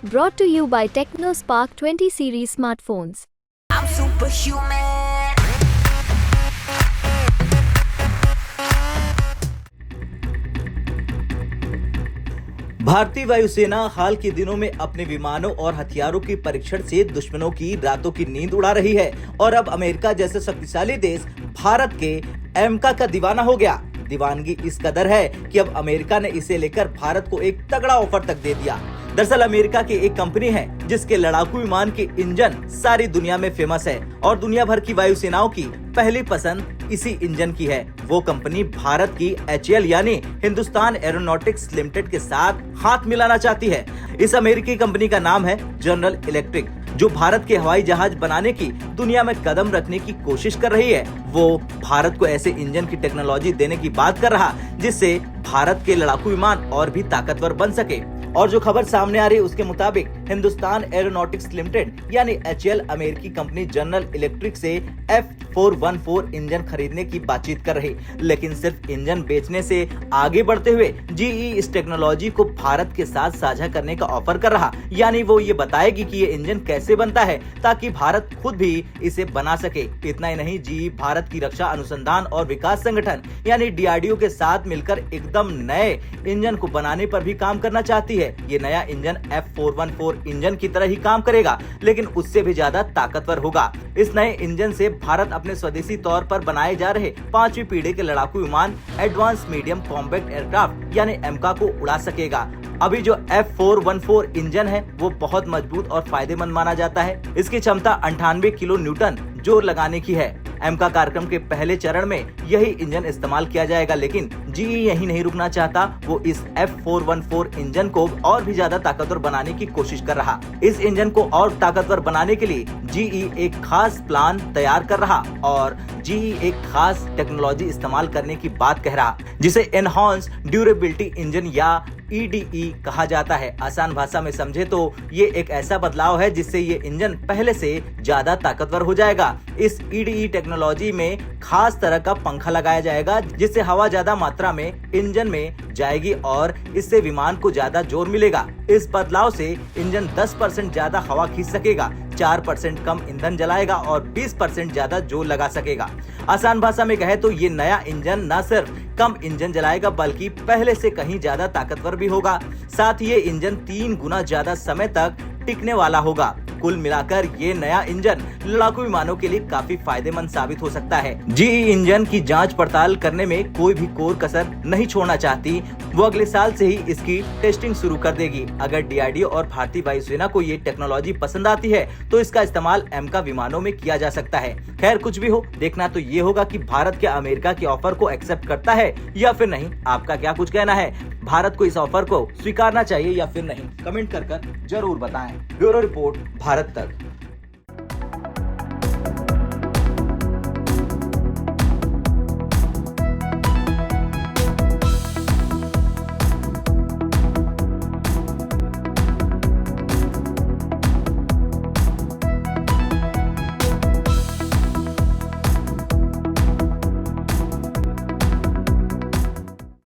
Brought to you by TechnoSpark 20 series smartphones. I'm superhuman. भारतीय वायुसेना हाल के दिनों में अपने विमानों और हथियारों के परीक्षण से दुश्मनों की रातों की नींद उड़ा रही है और अब अमेरिका जैसे शक्तिशाली देश भारत के एमका का दीवाना हो गया। दीवानगी इस कदर है कि अब अमेरिका ने इसे लेकर भारत को एक तगड़ा ऑफर तक दे दिया। दरअसल अमेरिका की एक कंपनी है जिसके लड़ाकू विमान के इंजन सारी दुनिया में फेमस है और दुनिया भर की वायुसेनाओं की पहली पसंद इसी इंजन की है। वो कंपनी भारत की HAL यानी हिंदुस्तान एरोनॉटिक्स लिमिटेड के साथ हाथ मिलाना चाहती है। इस अमेरिकी कंपनी का नाम है जनरल इलेक्ट्रिक, जो भारत के हवाई जहाज बनाने की दुनिया में कदम रखने की कोशिश कर रही है। वो भारत को ऐसे इंजन की टेक्नोलॉजी देने की बात कर रहा जिससे भारत के लड़ाकू विमान और भी ताकतवर बन सके। और जो खबर सामने आ रही है उसके मुताबिक हिंदुस्तान एरोनॉटिक्स लिमिटेड यानी HAL अमेरिकी कंपनी जनरल इलेक्ट्रिक से F414 इंजन खरीदने की बातचीत कर रही, लेकिन सिर्फ इंजन बेचने से आगे बढ़ते हुए GE इस टेक्नोलॉजी को भारत के साथ साझा करने का ऑफर कर रहा। यानी वो ये बताएगी कि ये इंजन कैसे बनता है ताकि भारत खुद भी इसे बना सके। इतना ही नहीं, GE भारत की रक्षा अनुसंधान और विकास संगठन यानी DRDO के साथ मिलकर एकदम नए इंजन को बनाने पर भी काम करना चाहती है। ये नया इंजन F414 इंजन की तरह ही काम करेगा, लेकिन उससे भी ज्यादा ताकतवर होगा। इस नए इंजन से भारत अपने स्वदेशी तौर पर बनाए जा रहे 5वीं पीढ़ी के लड़ाकू विमान एडवांस मीडियम कॉम्बैक्ट एयरक्राफ्ट यानी एमका को उड़ा सकेगा। अभी जो F414 इंजन है वो बहुत मजबूत और फायदेमंद माना जाता है। इसकी क्षमता 98 किलो न्यूटन जोर लगाने की है। एमका कार्यक्रम के पहले चरण में यही इंजन इस्तेमाल किया जाएगा, लेकिन GE यही नहीं रुकना चाहता। वो इस F414 इंजन को और भी ज्यादा ताकतवर बनाने की कोशिश कर रहा। इस इंजन को और ताकतवर बनाने के लिए GE एक खास प्लान तैयार कर रहा और GE एक खास टेक्नोलॉजी इस्तेमाल करने की बात कह रहा, जिसे एनहांस ड्यूरेबिलिटी इंजन या EDE कहा जाता है। आसान भाषा में समझे तो ये एक ऐसा बदलाव है जिससे ये इंजन पहले से ज्यादा ताकतवर हो जाएगा। इस EDE टेक्नोलॉजी में खास तरह का पंखा लगाया जाएगा जिससे हवा ज्यादा मात्रा में इंजन में जाएगी और इससे विमान को ज्यादा जोर मिलेगा। इस बदलाव से इंजन 10% ज्यादा हवा खींच सकेगा, 4% कम ईंधन जलाएगा और 20% ज्यादा जोर लगा सकेगा। आसान भाषा में कहे तो ये नया इंजन न सिर्फ कम इंजन जलाएगा बल्कि पहले से कहीं ज्यादा ताकतवर भी होगा। साथ ही ये इंजन 3 गुना ज्यादा समय तक टिकने वाला होगा। कुल मिलाकर ये नया इंजन लड़ाकू विमानों के लिए काफी फायदेमंद साबित हो सकता है। GE इंजन की जांच पड़ताल करने में कोई भी कोर कसर नहीं छोड़ना चाहती। वो अगले साल से ही इसकी टेस्टिंग शुरू कर देगी। अगर DRDO और भारतीय वायुसेना को ये टेक्नोलॉजी पसंद आती है तो इसका इस्तेमाल एमका विमानों में किया जा सकता है। खैर कुछ भी हो, देखना तो ये होगा कि भारत क्या अमेरिका के ऑफर को एक्सेप्ट करता है या फिर नहीं। आपका क्या कुछ कहना है? भारत को इस ऑफर को स्वीकारना चाहिए या फिर नहीं? कमेंट कर जरूर बताएं। ब्यूरो रिपोर्ट, भारत तक।